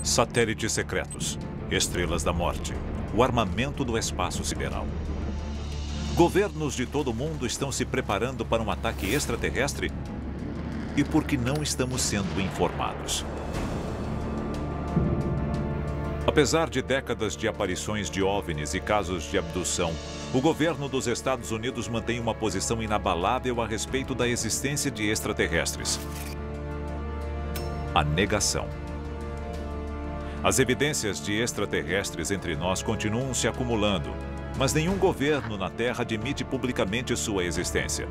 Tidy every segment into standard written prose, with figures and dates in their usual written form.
Satélites secretos, estrelas da morte, o armamento do espaço sideral. Governos de todo o mundo estão se preparando para um ataque extraterrestre? E por que não estamos sendo informados? Apesar de décadas de aparições de OVNIs e casos de abdução, o governo dos Estados Unidos mantém uma posição inabalável a respeito da existência de extraterrestres. A negação. As evidências de extraterrestres entre nós continuam se acumulando, mas nenhum governo na Terra admite publicamente sua existência.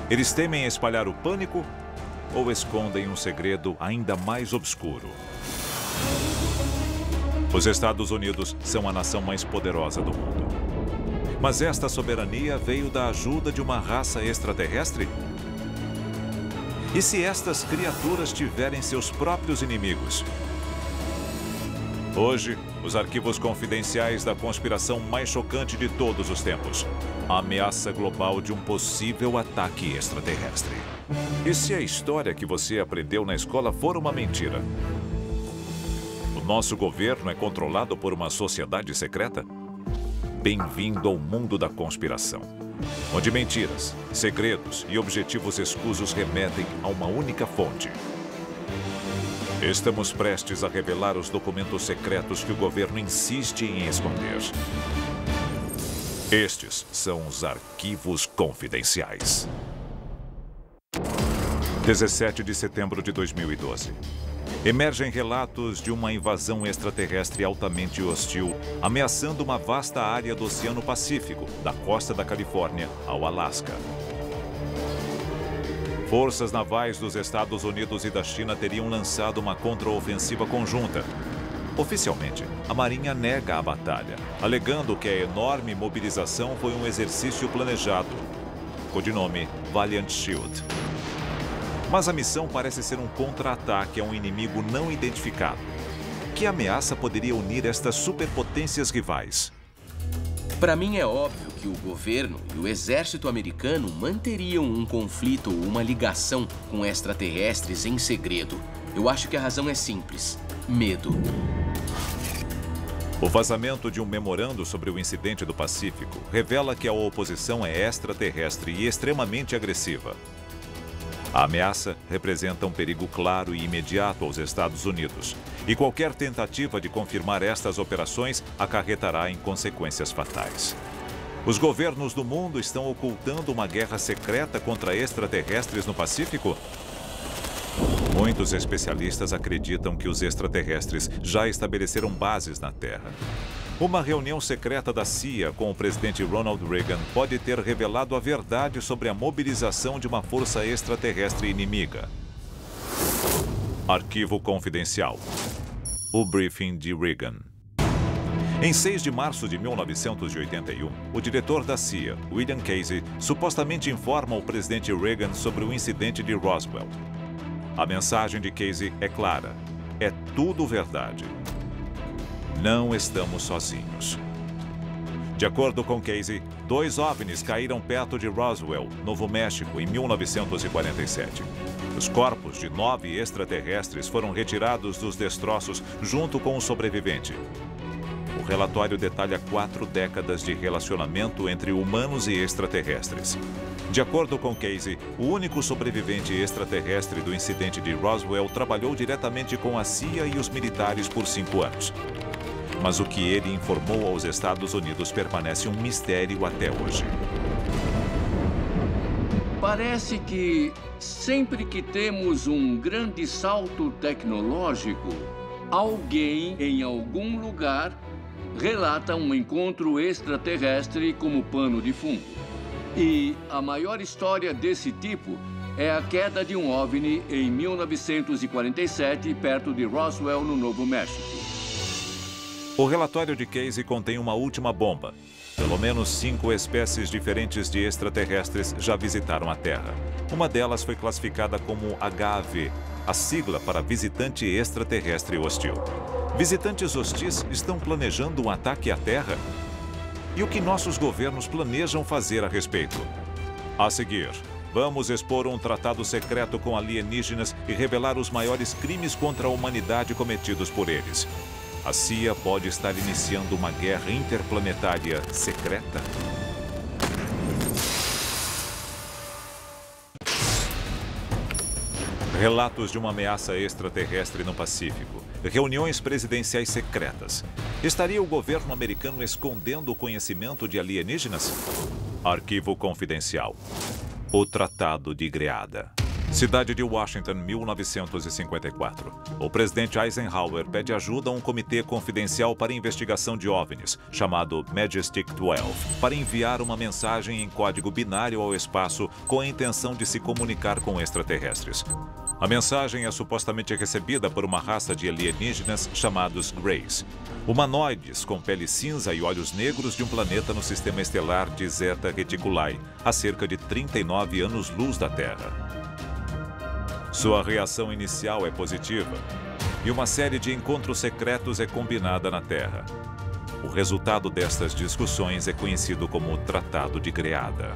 Eles temem espalhar o pânico ou escondem um segredo ainda mais obscuro? Os Estados Unidos são a nação mais poderosa do mundo. Mas esta soberania veio da ajuda de uma raça extraterrestre? E se estas criaturas tiverem seus próprios inimigos? Hoje, os arquivos confidenciais da conspiração mais chocante de todos os tempos. A ameaça global de um possível ataque extraterrestre. E se a história que você aprendeu na escola for uma mentira? O nosso governo é controlado por uma sociedade secreta? Bem-vindo ao mundo da conspiração, onde mentiras, segredos e objetivos escusos remetem a uma única fonte. Estamos prestes a revelar os documentos secretos que o governo insiste em esconder. Estes são os arquivos confidenciais. 17 de setembro de 2012. Emergem relatos de uma invasão extraterrestre altamente hostil, ameaçando uma vasta área do Oceano Pacífico, da costa da Califórnia ao Alasca. Forças navais dos Estados Unidos e da China teriam lançado uma contraofensiva conjunta. Oficialmente, a Marinha nega a batalha, alegando que a enorme mobilização foi um exercício planejado. Codinome Valiant Shield. Mas a missão parece ser um contra-ataque a um inimigo não identificado. Que ameaça poderia unir estas superpotências rivais? Para mim é óbvio que o governo e o exército americano manteriam um conflito ou uma ligação com extraterrestres em segredo. Eu acho que a razão é simples: medo. O vazamento de um memorando sobre o incidente do Pacífico revela que a oposição é extraterrestre e extremamente agressiva. A ameaça representa um perigo claro e imediato aos Estados Unidos, e qualquer tentativa de confirmar estas operações acarretará em consequências fatais. Os governos do mundo estão ocultando uma guerra secreta contra extraterrestres no Pacífico? Muitos especialistas acreditam que os extraterrestres já estabeleceram bases na Terra. Uma reunião secreta da CIA com o presidente Ronald Reagan pode ter revelado a verdade sobre a mobilização de uma força extraterrestre inimiga. Arquivo confidencial. O briefing de Reagan. Em 6 de março de 1981, o diretor da CIA, William Casey, supostamente informa o presidente Reagan sobre o incidente de Roswell. A mensagem de Casey é clara: é tudo verdade. Não estamos sozinhos. De acordo com Casey, 2 OVNIs caíram perto de Roswell, Novo México, em 1947. Os corpos de 9 extraterrestres foram retirados dos destroços junto com o sobrevivente. O relatório detalha 4 décadas de relacionamento entre humanos e extraterrestres. De acordo com Casey, o único sobrevivente extraterrestre do incidente de Roswell trabalhou diretamente com a CIA e os militares por 5 anos. Mas o que ele informou aos Estados Unidos permanece um mistério até hoje. Parece que sempre que temos um grande salto tecnológico, alguém em algum lugar relata um encontro extraterrestre como pano de fundo. E a maior história desse tipo é a queda de um OVNI em 1947, perto de Roswell, no Novo México. O relatório de Casey contém uma última bomba. Pelo menos 5 espécies diferentes de extraterrestres já visitaram a Terra. Uma delas foi classificada como HAV, a sigla para visitante extraterrestre hostil. Visitantes hostis estão planejando um ataque à Terra? E o que nossos governos planejam fazer a respeito? A seguir, Vamos expor um tratado secreto com alienígenas e revelar os maiores crimes contra a humanidade cometidos por eles. A CIA pode estar iniciando uma guerra interplanetária secreta? Relatos de uma ameaça extraterrestre no Pacífico. Reuniões presidenciais secretas. Estaria o governo americano escondendo o conhecimento de alienígenas? Arquivo confidencial. O Tratado de Greada. Cidade de Washington, 1954. O presidente Eisenhower pede ajuda a um comitê confidencial para investigação de OVNIs, chamado Majestic 12, para enviar uma mensagem em código binário ao espaço com a intenção de se comunicar com extraterrestres. A mensagem é supostamente recebida por uma raça de alienígenas chamados Greys, humanoides com pele cinza e olhos negros de um planeta no sistema estelar de Zeta Reticuli, a cerca de 39 anos-luz da Terra. Sua reação inicial é positiva e uma série de encontros secretos é combinada na Terra. O resultado destas discussões é conhecido como o Tratado de Greada.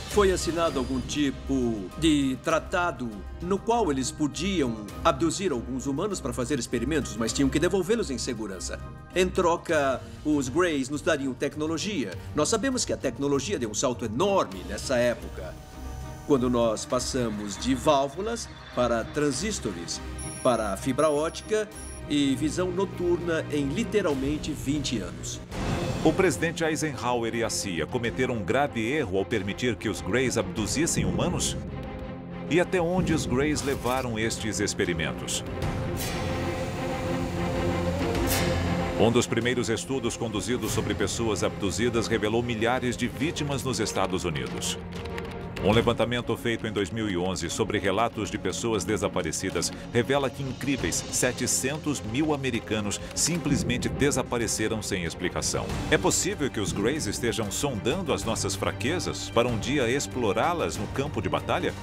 Foi assinado algum tipo de tratado no qual eles podiam abduzir alguns humanos para fazer experimentos, mas tinham que devolvê-los em segurança. Em troca, os Greys nos dariam tecnologia. Nós sabemos que a tecnologia deu um salto enorme nessa época, quando nós passamos de válvulas para transistores, para fibra ótica e visão noturna em literalmente 20 anos. O presidente Eisenhower e a CIA cometeram um grave erro ao permitir que os Greys abduzissem humanos? E até onde os Greys levaram estes experimentos? Um dos primeiros estudos conduzidos sobre pessoas abduzidas revelou milhares de vítimas nos Estados Unidos. Um levantamento feito em 2011 sobre relatos de pessoas desaparecidas revela que incríveis 700 mil americanos simplesmente desapareceram sem explicação. É possível que os Greys estejam sondando as nossas fraquezas para um dia explorá-las no campo de batalha?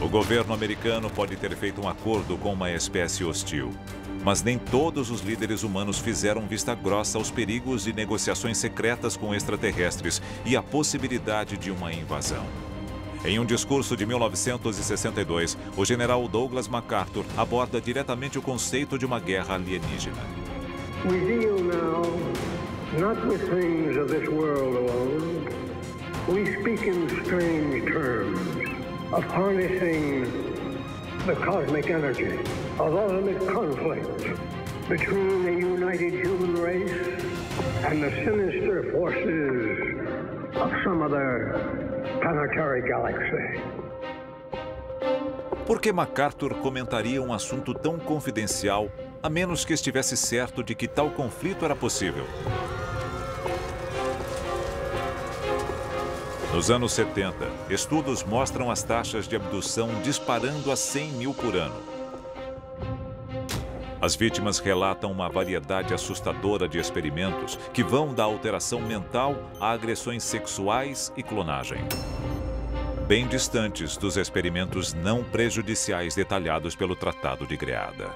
O governo americano pode ter feito um acordo com uma espécie hostil, mas nem todos os líderes humanos fizeram vista grossa aos perigos de negociações secretas com extraterrestres e a possibilidade de uma invasão. Em um discurso de 1962, o general Douglas MacArthur aborda diretamente o conceito de uma guerra alienígena. We deal now not with things of this world alone. We speak in strange terms of harnessing the cosmic energy of ultimate conflict between the united human race and the sinister forces of some other planetary galaxy. Por que MacArthur comentaria um assunto tão confidencial, a menos que estivesse certo de que tal conflito era possível? Nos anos 70, estudos mostram as taxas de abdução disparando a 100 mil por ano. As vítimas relatam uma variedade assustadora de experimentos que vão da alteração mental a agressões sexuais e clonagem, bem distantes dos experimentos não prejudiciais detalhados pelo Tratado de Greada.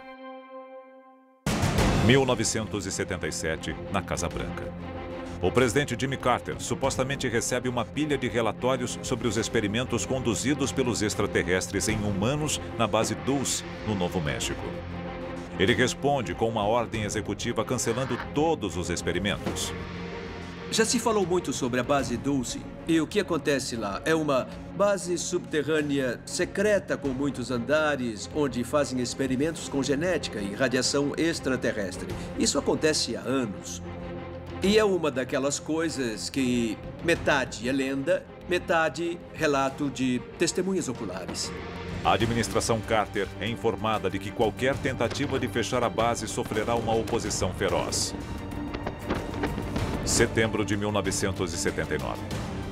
1977, na Casa Branca. O presidente Jimmy Carter supostamente recebe uma pilha de relatórios sobre os experimentos conduzidos pelos extraterrestres em humanos na base Dulce, no Novo México. Ele responde com uma ordem executiva cancelando todos os experimentos. Já se falou muito sobre a base Dulce. E o que acontece lá? É uma base subterrânea secreta com muitos andares, onde fazem experimentos com genética e radiação extraterrestre. Isso acontece há anos. E é uma daquelas coisas que metade é lenda, metade relato de testemunhas oculares. A administração Carter é informada de que qualquer tentativa de fechar a base sofrerá uma oposição feroz. Setembro de 1979.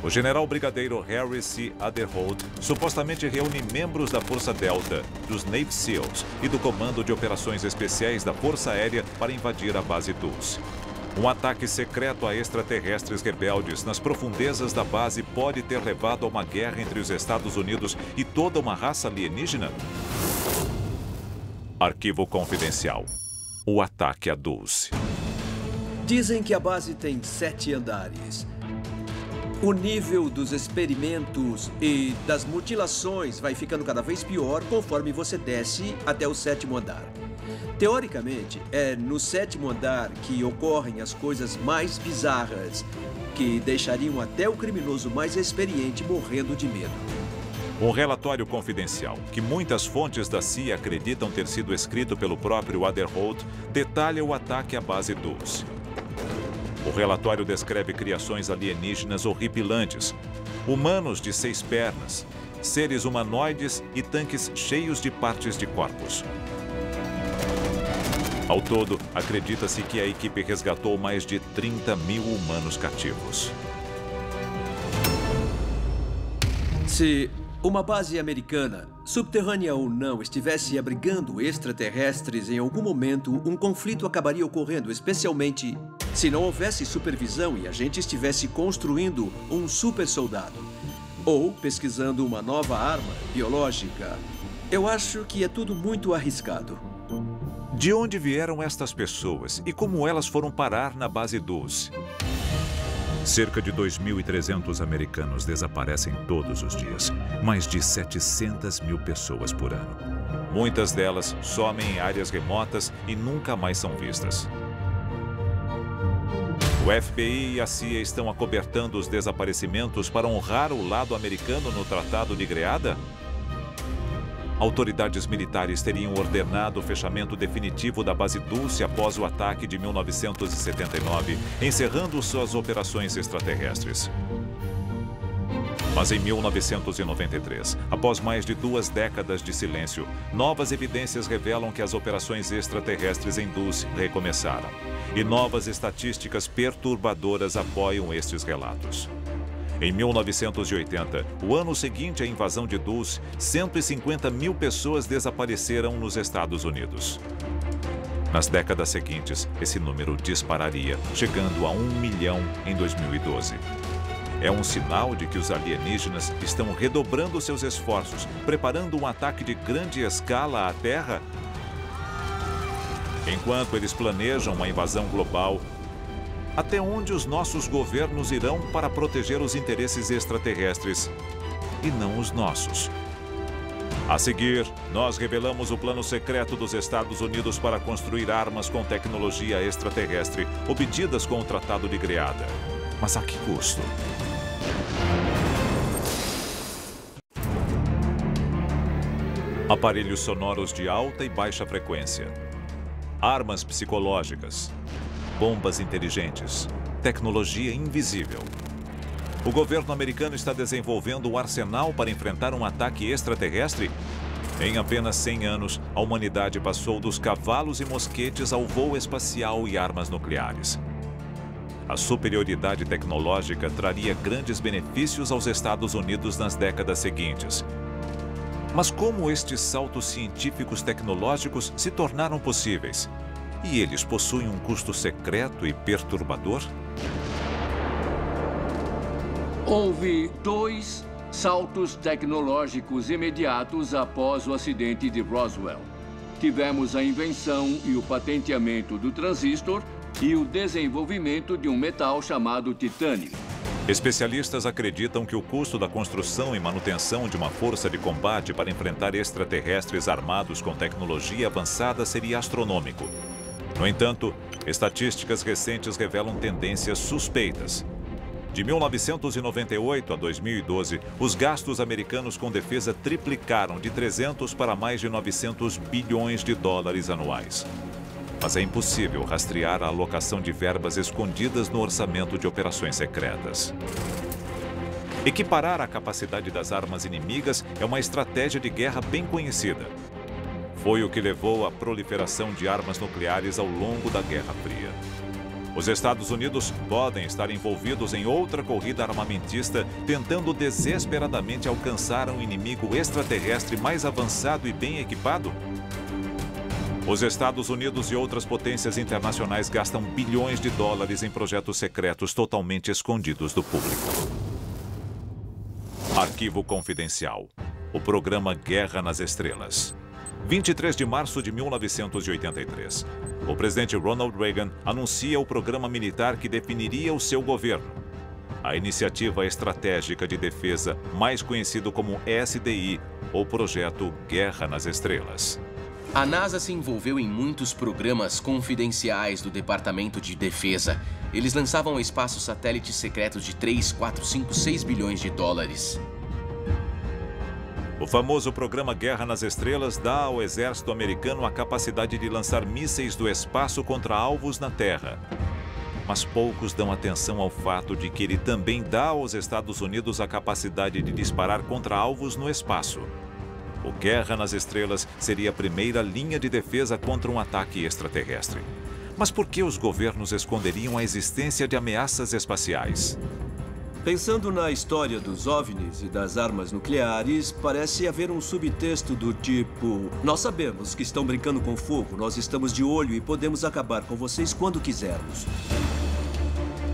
O general brigadeiro Harry C. Aderholt supostamente reúne membros da Força Delta, dos Navy SEALs e do Comando de Operações Especiais da Força Aérea para invadir a base Dulce. Um ataque secreto a extraterrestres rebeldes nas profundezas da base pode ter levado a uma guerra entre os Estados Unidos e toda uma raça alienígena? Arquivo confidencial. O ataque a Dulce. Dizem que a base tem 7 andares. O nível dos experimentos e das mutilações vai ficando cada vez pior conforme você desce até o 7º andar. Teoricamente, é no 7º andar que ocorrem as coisas mais bizarras, que deixariam até o criminoso mais experiente morrendo de medo. Um relatório confidencial, que muitas fontes da CIA acreditam ter sido escrito pelo próprio Aderholt, detalha o ataque à base Dulce. O relatório descreve criações alienígenas horripilantes, humanos de 6 pernas, seres humanoides e tanques cheios de partes de corpos. Ao todo, acredita-se que a equipe resgatou mais de 30 mil humanos cativos. Se uma base americana, subterrânea ou não, estivesse abrigando extraterrestres em algum momento, um conflito acabaria ocorrendo, especialmente se não houvesse supervisão e a gente estivesse construindo um super soldado ou pesquisando uma nova arma biológica. Eu acho que é tudo muito arriscado. De onde vieram estas pessoas e como elas foram parar na base Dulce? Cerca de 2.300 americanos desaparecem todos os dias. Mais de 700 mil pessoas por ano. Muitas delas somem em áreas remotas e nunca mais são vistas. O FBI e a CIA estão acobertando os desaparecimentos para honrar o lado americano no Tratado de Greada? Autoridades militares teriam ordenado o fechamento definitivo da base Dulce após o ataque de 1979, encerrando suas operações extraterrestres. Mas em 1993, após mais de 2 décadas de silêncio, novas evidências revelam que as operações extraterrestres em Dulce recomeçaram. E novas estatísticas perturbadoras apoiam estes relatos. Em 1980, o ano seguinte à invasão de Dulce, 150 mil pessoas desapareceram nos Estados Unidos. Nas décadas seguintes, esse número dispararia, chegando a 1 milhão em 2012. É um sinal de que os alienígenas estão redobrando seus esforços, preparando um ataque de grande escala à Terra? Enquanto eles planejam uma invasão global, até onde os nossos governos irão para proteger os interesses extraterrestres e não os nossos? A seguir, nós revelamos o plano secreto dos Estados Unidos para construir armas com tecnologia extraterrestre, obtidas com o Tratado de Greada. Mas a que custo? Aparelhos sonoros de alta e baixa frequência. Armas psicológicas. Bombas inteligentes, tecnologia invisível. O governo americano está desenvolvendo um arsenal para enfrentar um ataque extraterrestre? Em apenas 100 anos, a humanidade passou dos cavalos e mosquetes ao voo espacial e armas nucleares. A superioridade tecnológica traria grandes benefícios aos Estados Unidos nas décadas seguintes. Mas como estes saltos científicos tecnológicos se tornaram possíveis? E eles possuem um custo secreto e perturbador? Houve 2 saltos tecnológicos imediatos após o acidente de Roswell. Tivemos a invenção e o patenteamento do transistor e o desenvolvimento de um metal chamado titânio. Especialistas acreditam que o custo da construção e manutenção de uma força de combate para enfrentar extraterrestres armados com tecnologia avançada seria astronômico. No entanto, estatísticas recentes revelam tendências suspeitas. De 1998 a 2012, os gastos americanos com defesa triplicaram de 300 para mais de 900 bilhões de dólares anuais. Mas é impossível rastrear a alocação de verbas escondidas no orçamento de operações secretas. Equiparar a capacidade das armas inimigas é uma estratégia de guerra bem conhecida. Foi o que levou à proliferação de armas nucleares ao longo da Guerra Fria. Os Estados Unidos podem estar envolvidos em outra corrida armamentista, tentando desesperadamente alcançar um inimigo extraterrestre mais avançado e bem equipado? Os Estados Unidos e outras potências internacionais gastam bilhões de dólares em projetos secretos totalmente escondidos do público. Arquivo Confidencial. O programa Guerra nas Estrelas. 23 de março de 1983. O presidente Ronald Reagan anuncia o programa militar que definiria o seu governo. a Iniciativa Estratégica de Defesa, mais conhecido como SDI, ou Projeto Guerra nas Estrelas. A NASA se envolveu em muitos programas confidenciais do Departamento de Defesa. Eles lançavam ao espaço satélites secretos de 3, 4, 5, 6 bilhões de dólares. O famoso programa Guerra nas Estrelas dá ao exército americano a capacidade de lançar mísseis do espaço contra alvos na Terra. Mas poucos dão atenção ao fato de que ele também dá aos Estados Unidos a capacidade de disparar contra alvos no espaço. O Guerra nas Estrelas seria a primeira linha de defesa contra um ataque extraterrestre. Mas por que os governos esconderiam a existência de ameaças espaciais? Pensando na história dos OVNIs e das armas nucleares, parece haver um subtexto do tipo: nós sabemos que estão brincando com fogo, nós estamos de olho e podemos acabar com vocês quando quisermos.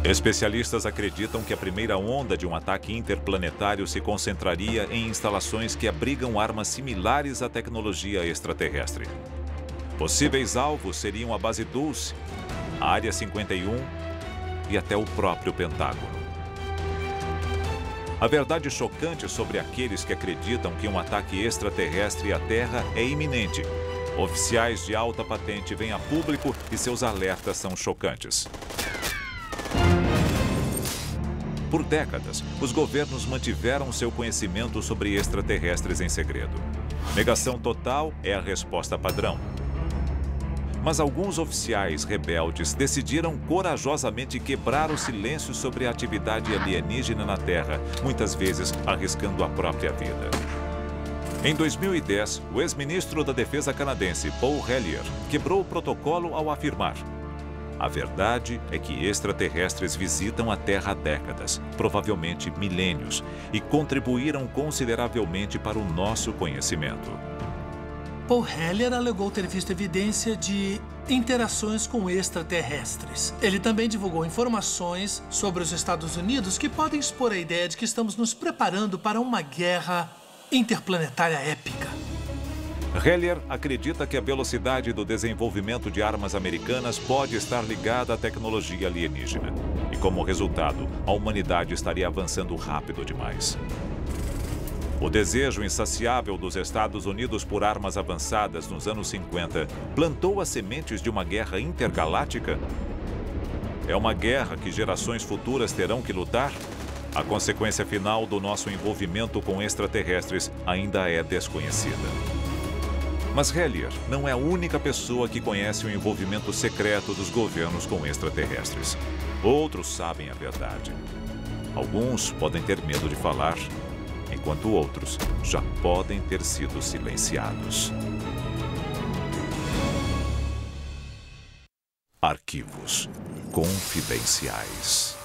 Especialistas acreditam que a primeira onda de um ataque interplanetário se concentraria em instalações que abrigam armas similares à tecnologia extraterrestre. Possíveis alvos seriam a Base Dulce, a Área 51 e até o próprio Pentágono. A verdade chocante sobre aqueles que acreditam que um ataque extraterrestre à Terra é iminente. Oficiais de alta patente vêm a público e seus alertas são chocantes. Por décadas, os governos mantiveram seu conhecimento sobre extraterrestres em segredo. Negação total é a resposta padrão. Mas alguns oficiais rebeldes decidiram corajosamente quebrar o silêncio sobre a atividade alienígena na Terra, muitas vezes arriscando a própria vida. Em 2010, o ex-ministro da Defesa canadense, Paul Hellyer, quebrou o protocolo ao afirmar: a verdade é que extraterrestres visitam a Terra há décadas, provavelmente milênios, e contribuíram consideravelmente para o nosso conhecimento. Paul Hellyer alegou ter visto evidência de interações com extraterrestres. Ele também divulgou informações sobre os Estados Unidos que podem expor a ideia de que estamos nos preparando para uma guerra interplanetária épica. Hellyer acredita que a velocidade do desenvolvimento de armas americanas pode estar ligada à tecnologia alienígena. E como resultado, a humanidade estaria avançando rápido demais. O desejo insaciável dos Estados Unidos por armas avançadas nos anos 50 plantou as sementes de uma guerra intergaláctica? É uma guerra que gerações futuras terão que lutar? A consequência final do nosso envolvimento com extraterrestres ainda é desconhecida. Mas Hellyer não é a única pessoa que conhece o envolvimento secreto dos governos com extraterrestres. Outros sabem a verdade. Alguns podem ter medo de falar, enquanto outros já podem ter sido silenciados. Arquivos confidenciais.